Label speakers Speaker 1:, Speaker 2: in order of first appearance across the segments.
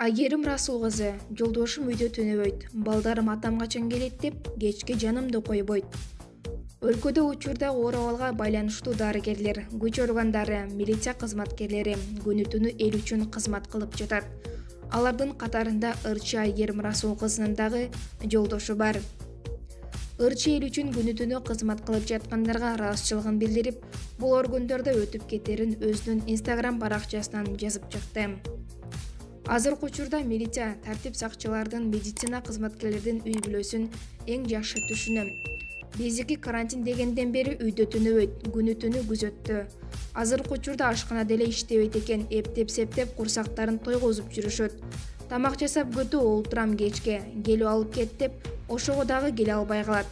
Speaker 1: Айгерим Расул кызы, жолдошум үйдө түнөбөйт, балдарым атам качан келет деп кечке жанымды койбойт. Өлкөдө учурдагы оор абалга байланыштуу дарыгерлер, күч органдары, милиция кызматкерлери күнү-түнү эл үчүн кызмат кылып жатат. Алардын катарында ырчы Айгерим Расул кызынын дагы жолдошу бар. Ырчы эл үчүн күнү-түнү кызмат кылып жаткандарга ыраазычылыгын билдирип, бул оргондордо өтүп кетерин өзүнүн Instagram баракчасынан жазып чыкты. Азыркы учурда милиция тартип сакчылардын медицина кызматкерлердин үй бүлөсүн эң жакшы түшүнөм. Биздики карантин дегенден бери үйдө түнөбөйт, күнү-түнү күзөттө. Азыркы учурда ашкана деле иштебейт экен, эптеп-септеп курсактарын тойгозуп жүрүшөт. Тамак жасап көтү олтурам кечке, келип алып кет деп, ошого дагы келе албай калат.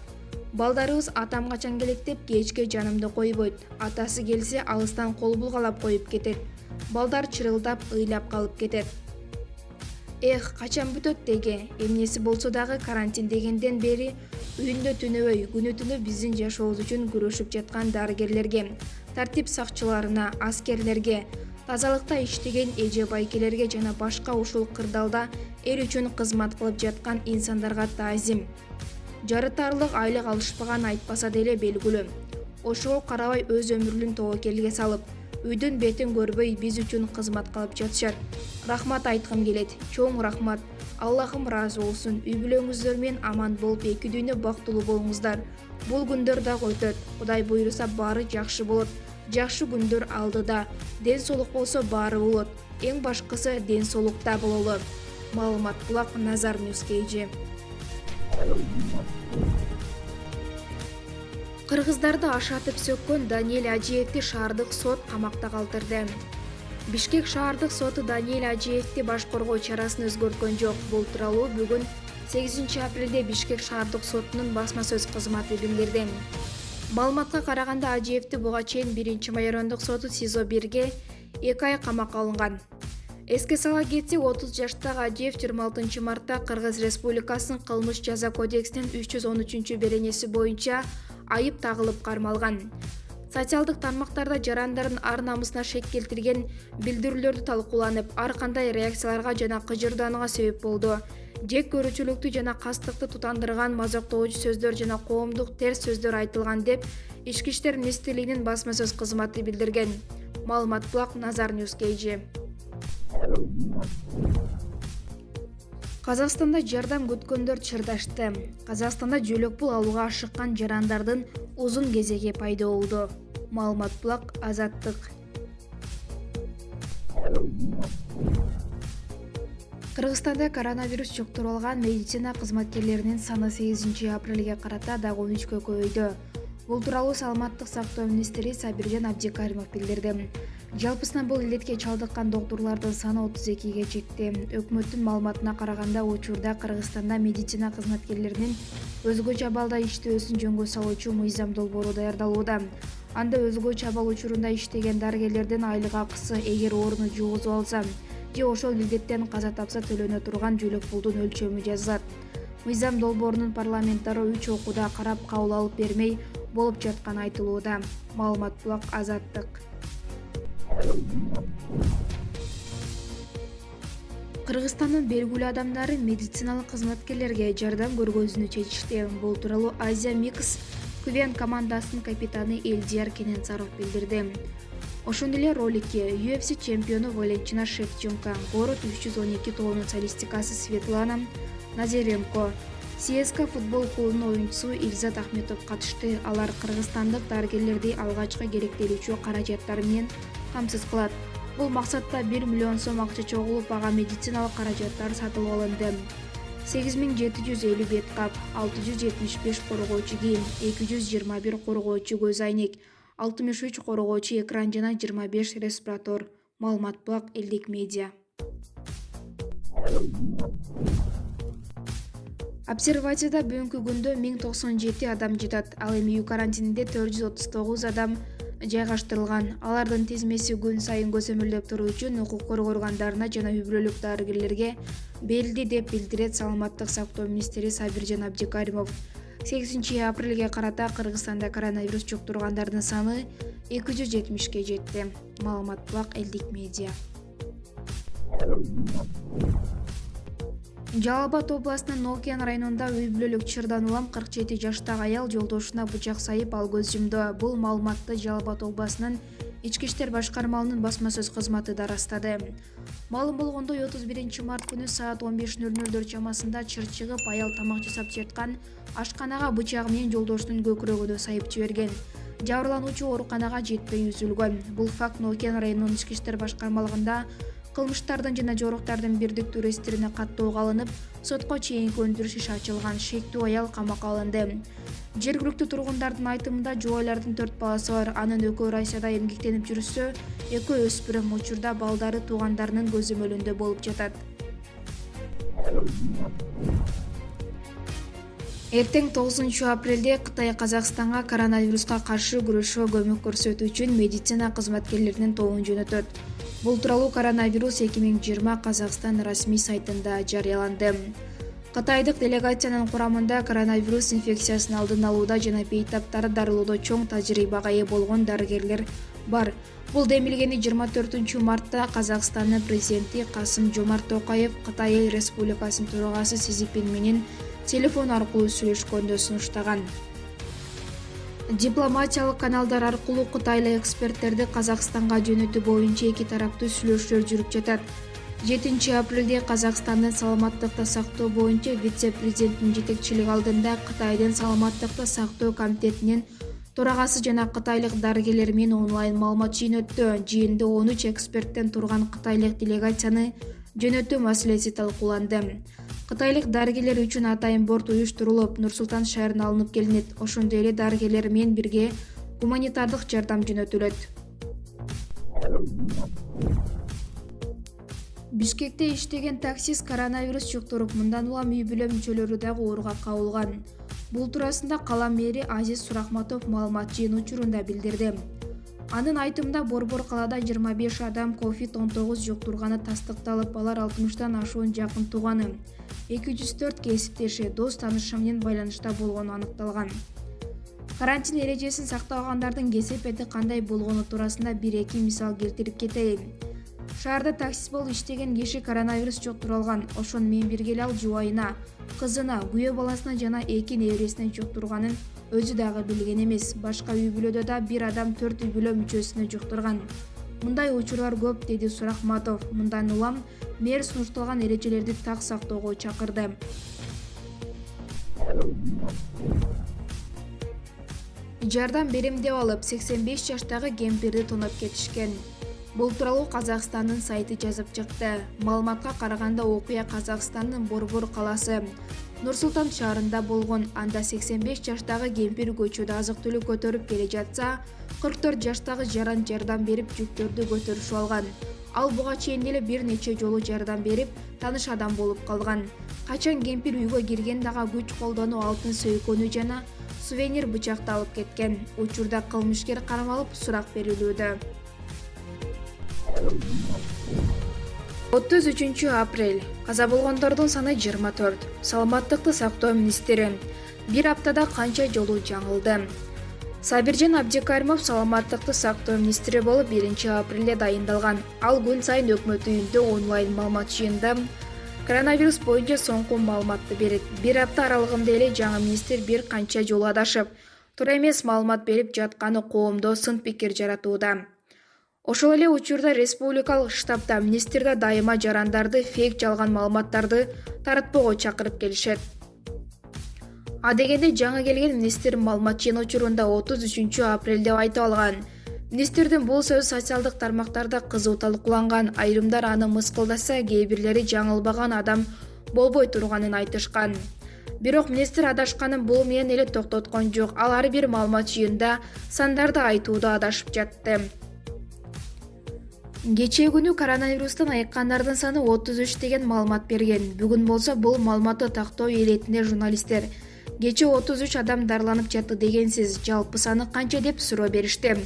Speaker 1: Балдарыбыз атам качан келет деп кечке жанымды койбойт. Атасы келсе алыстан кол булгалап коюп кетет. Балдар чырылдап, ыйлап калып кетет. Качан бүтөт деге, эмнеси болсо дагы карантин дегенден бери үйүндө түнөбөй, күнү-түнү биздин жашообуз үчүн күрөшүп жаткан дарыгерлерге, тартип сакчыларына, аскерлерге, тазалыкта иштеген эже байкелерге жана башка ушул кырдаалда эл үчүн кызмат кылып жаткан инсандарга таазим. Жарытарлык айлык алышпаган айтпаса деле белгилүү. Ошого карабай өз өмүрүн тобокелге салып, үйдүн бетин көрбөй биз үчүн кызмат кылып жатышат. Рахмат айткым келет, чоң рахмат. Аллахым ыраазы болсун. Үй бүлөңүздөр менен аман болуп, эки дүйнө бактылуу болуңуздар. Бул күндөр дагы өтөт. Кудай буйруса баары жакшы болот. Жакшы күндөр алдыда. Ден соолук болсо баары болот. Эң башкысы ден соолукта бололу. Маалымат Булак, Назар News KG. Кыргыздарды ашатып сөккөн Даниэль Ажиевди шаардык сот камакта калтырды. Бишкек шаардык соту Даниэль Ажиевди баш коргоо чарасын өзгөрткөн жок. Бул тууралуу бүгүн 8 апрелде Бишкек шаардык сотунун басма сөз кызматы билдирди. Маалыматка караганда Ажиевди буга чейин 1-майор райондук соту СИЗО 1ге 2 ай камакка алынган. Эске сала кетсек, 30 жаштагы Ажиев 26 мартта Кыргыз Республикасынын кылмыш жаза кодексинин 313-беренеси боюнча айып тагылып кармалган. Социалдык тармактарда жарандардын ар намысына шек келтирген билдирүүлөрдү талкууланып, ар кандай реакцияларга жана кыжырдаанууга себеп болду. Жек көрүүчүлүктү жана кастыкты тутандырган мазактоочу сөздөр жана коомдук терс сөздөр айтылган деп Ички иштер министрлигинин басма сөз кызматы билдирген. Маалымат Булак, Назар News KG. Казакстанда жардам күткөндөр чырдашты. Казакстанда жөлөк пул алууга ашыккан жарандардын узун кезеги пайда болду. Маалымат Булак, Азаттык. Кыргызстанда коронавирус жуктурулган медицина кызматкерлеринин саны 8 апрелге карата дагы 13-кө көбөйдү. Бул тууралуу Саламаттык сактоо министри Сабиржан Абдикаримов билдирди. Жалпысынан бул илетке чалдыккан доктурлардын саны 32ге жетти. Өкмөттүн маалыматына караганда, учурда Кыргызстанда медицина кызматкерлеринин өзгөчө абалда иштөөсүн жөнгө салуучу мыйзам долбоору даярдалууда. Анда өзгөчө абал учурунда иштеген дарыгерлердин айлык акысы эгер ооруну жугузуп алса же ошол илдеттен каза тапса төлөнө турган жөлөк пулдун өлчөмү жазылат. Мыйзам долбоорунун парламенттару 3 окууда карап кабыл алып бермей болуп жатканы айтылууда. Маалымат Булак, Азаттык. Кыргызстандын белгилүү адамдары медициналык кызматкерлерге жардам көргөзүүнү чечишти. Бул тууралуу Азия Микс Квен командасынын капитаны Элдияр Кененсаров билдирди. Ошондой эле роликке UFC чемпиону Валентина Шевченко, город 312 тоонун солистикасы Светлана Назаренко, ЦСКА футбол клубунун оюнчусу Илзат Ахметов катышты. Алар кыргызстандык дарыгерлерди алгачкы керектелүүчү каражаттар менен камсыз кылат. Бул максатта 1 миллион сом акча чогулуп, ага медициналык каражаттар сатылып алынды. 8750 бет кап, 675 коргоочу кийим, 221 коргоочу көз айнек, 63 коргоочу экран жана 25 респиратор. Маалымат Булак, Элдик медиа. Обсервацияда бүгүнкү күндө 1097 адам жатат. Ал эми үй карантининде 439 адам жайгаштырылган. Алардын тизмеси күн сайын көзөмөлдөп туруу үчүн укук коргоо органдарына жана үй бүлөлүк дарыгерлерге берилди деп билдирет Саламаттык сактоо министри Сабиржан Абдикаримов. 8 апрелге карата Кыргызстанда коронавирус жуктургандардын саны 270ке жетти. Маалымат Булак, Элдик медиа. Жалал Абад областынын Ноокиян районунда үй бүлөлүк чырдан улам 47 жаштагы аял жолдошуна бычак сайып ал көз жумду. Бул маалыматты Жалал Абад областынын Ички иштер башкармалынын басма сөз кызматы да ырастады. Маалым болгондой 31 март күнү саат 15:00 чамасында чыр чыгып, аял тамак жасап жаткан ашканага бычагы менен жолдошунун көкүрөгүнө сайып жиберген. Жабырлануучу ооруканага жетпей үзүлгөн. Бул факт Ноокиян районунун Ички иштер башкармалыгында кылмыштардын жана жоруктардын бирдиктүү реестрине каттоого алынып, сотко чейинки өндүрүш иши ачылган. Шектүү аял камакка алынды. Жергиликтүү тургундардын айтымында жубайлардын 4 баласы бар. Анын экөө Россияда эмгектенип жүрүшсө, экөө өспүрүм учурда балдары туугандарынын көзөмөлүндө болуп жатат. Эртең 9 апрелде Кытай Казакстанга коронавируска каршы күрөшүүгө көмөк көрсөтүү үчүн медицина кызматкерлеринин тобун жөнөтөт. Бул тууралуу коронавирус 2020 Казакстан расмий сайтында жарыяланды. Кытайдык делегациянын курамында коронавирус инфекциясын алдын алууда жана бейтаптарды дарылоодо чоң тажрыйбага ээ болгон дарыгерлер бар. Бул демилгени 24 мартта Казакстандын президенти Касым-Жомарт Токаев Кытай Эл Республикасынын төрагасы Си Цзиньпин менен телефон аркылуу сүйлөшкөндө сунуштаган. Дипломатиялык каналдар аркылуу кытайлык эксперттерди Казакстанга жөнөтүү боюнча эки тараптуу сүйлөшүүлөр жүрүп жатат. 7 апрелде Казакстандын саламаттыкты сактоо боюнча вице-президенттин жетекчилиги алдында Кытайдын саламаттыкты сактоо комитетинин төрагасы жана кытайлык дарыгерлер менен онлайн маалымат жыйын өттү. Жыйында 13 эксперттен турган кытайлык делегацияны жөнөтүү маселеси талкууланды. Кытайлык дарыгерлер үчүн атайын борт уюштурулуп, Нур-Султан шаарына алынып келинет. Ошондой эле дарыгерлер менен бирге гуманитардык жардам жөнөтүлөт. Бишкекте иштеген таксист коронавирус жуктуруп, мындан улам үй бүлө мүчөлөрү дагы ооруга кабылган. Бул туурасында кала мэри Азиз Сурахматов маалымат жыйын учурунда билдирди. Анын айтымында Борбор калаада 25 адам COVID-19 жуктурганы тастыкталып, алар 60тан ашуун жакын тууганы, 204 кесиптеши, дос таанышы менен байланышта болгону аныкталган. Карантин эрежесин сактагандардын кесепети кандай болгону туурасында 1-2 мисал келтирип кетейин. Шаарда таксист болуп иштеген киши коронавирус жуктуруп алган. Ошону менен бирге эле ал жубайына, кызына, күйөө баласына жана 2 небересине жуктурганын өзү дагы билген эмес. Башка үй бүлөдө да бир адам 4 үй бүлө мүчөсүнө жуктурган. Мындай учурлар көп, деди Сурахматов. Мындан улам мэр сунушталган эрежелерди так сактоого чакырды. Жардам берем деп алып 85 жаштагы кемпирди тоноп кетишкен. Бул тууралуу Казакстандын сайты жазып чыкты. Маалыматка караганда окуя Казакстандын Борбор каласы Нур-Султан шаарында болгон. Анда 85 жаштагы кемпир көчөдө азык-түлүк көтөрүп келе жатса, 44 жаштагы жаран жардам берип жүктөрдү көтөрүшүп алган. Ал буга чейин деле бир нече жолу жардам берип, тааныш адам болуп калган. Качан кемпир үйгө кирген дагы күч колдонуу алтын сөйкөнү жана сувенир бычакты алып кеткен. Учурда кылмышкер кармалып, сурак берилүүдө. 33 апрель. Каза болгондордун саны 24. Саламаттыкты сактоо министри. Бир аптада канча жолу жаңылды. Сабиржан Абдикаримов саламаттыкты сактоо министри болуп 1 апрелде дайындалган. Ал күн сайын өкмөт үйүндө онлайн маалымат жыйында коронавирус боюнча соңку маалыматты берет. Бир апта аралыгында эле жаңы министр бир канча жолу адашып, туура эмес маалымат берип жатканы коомдо сын пикир жаратууда. Ошол эле учурда республикалык штабта министрде дайыма жарандарды, фейк жалган маалыматтарды таратпоого чакырып келишет. Адегенде жаңы келген министр маалымат жыйын учурунда 33 апрель деп айтып алган. Министрдин бул сөзү социалдык тармактарда кызуу талкууланган. Айрымдар аны мыскылдаса, кээ бирлери жаңылбаган адам болбой турганын айтышкан. Бирок министр адашканын бул менен эле токтоткон жок. Ал ар бир маалымат жыйында сандарды айтууда адашып жатты. Кечээ күнү коронавирустан айыккандардын саны 33 деген маалымат берген. Бүгүн болсо бул маалыматты тактоо элетинде журналисттер кечээ 33 адам дарыланып жатты дегенсиз, жалпы саны канча деп суроо беришти.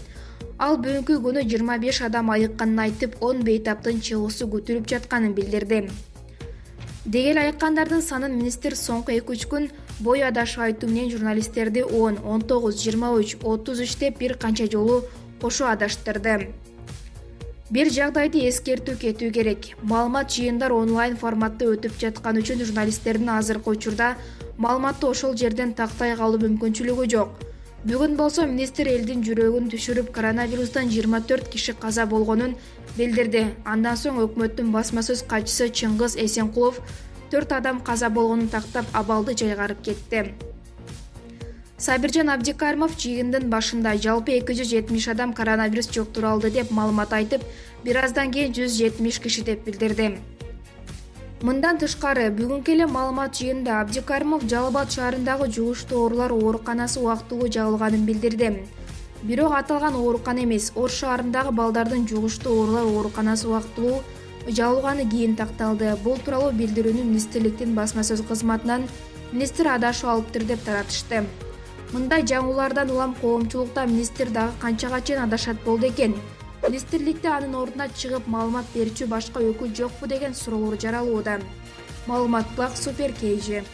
Speaker 1: Ал бүгүнкү күнү 25 адам айыкканын айтып, 10 бейтаптын чыгуусу күтүлүп жатканын билдирди. Дегел айыккандардын санын министр соңку 2-3 күн бою адашып айтуу менен журналисттерди 10, 19, 23, 33 деп бир канча жолу кошо адаштырды. Бир жагдайды эскертүү кетүү керек. Маалымат жыйындар онлайн форматта өтүп жаткан үчүн журналисттердин азыркы учурда маалыматты ошол жерден тактай калуу мүмкүнчүлүгү жок. Бүгүн болсо министр элдин жүрөгүн түшүрүп, коронавирустан 24 киши каза болгонун билдирди. Андан соң өкмөттүн басма сөз катчысы Чыңгыз Эсенкулов 4 адам каза болгонун тактап, абалды жайгарып кетти. Сабиржан Абдикаримов жыйындын башында жалпы 270 адам коронавирус жуктура алды деп маалымат айтып, бир аздан кийин 170 киши деп билдирди. Мындан тышкары, бүгүнкү эле маалымат жыйынында Абдикаримов Жалал Абад шаарындагы жугуштуу оорулар ооруканасы убактылуу жабылганын билдирди. Бирок аталган оорукана эмес, Ош шаарындагы балдардын жугуштуу оорулар ооруканасы убактылуу жабылганы кийин такталды. Бул тууралуу билдирүүнү министрликтин басма сөз кызматынан министр адашып алыптыр деп таратышты. Мындай жаңылуулардан улам коомчулукта министр дагы канчага чейин адашат болду экен? Министрликте анын ордуна чыгып маалымат берүүчү башка өкүл жокпу деген суроолор жаралууда. Маалымат Супер KG.